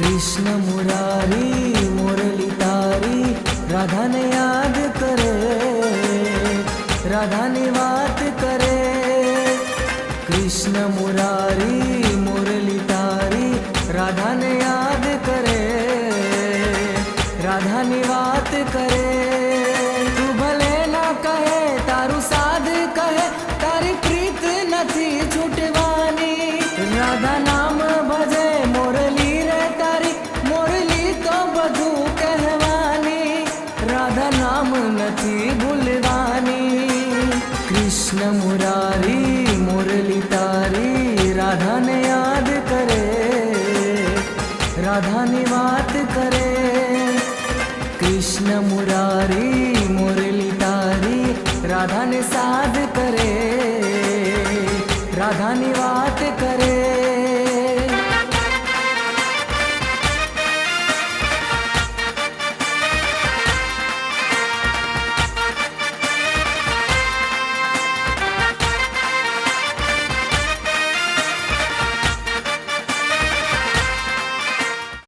कृष्ण मुरारी मुरली तारी राधा ने याद करे, राधा ने बात करे। कृष्ण मुरारी मुरली तारी राधा ने याद करे, राधा ने बात करे। तू भले ना कहे तारू साध कहे, तारी प्रीत नथी छूटवानी। राधा नाम भजे मुरली रे तारी, मुरली तो बधु कहवानी। राधा नाम नथी भूलवानी। कृष्ण मुरारी मुरली तारी राधा ने याद करे, राधा ने बात करे। कृष्ण मुरारी मुरली तारी राधा ने साध करे, राधा ने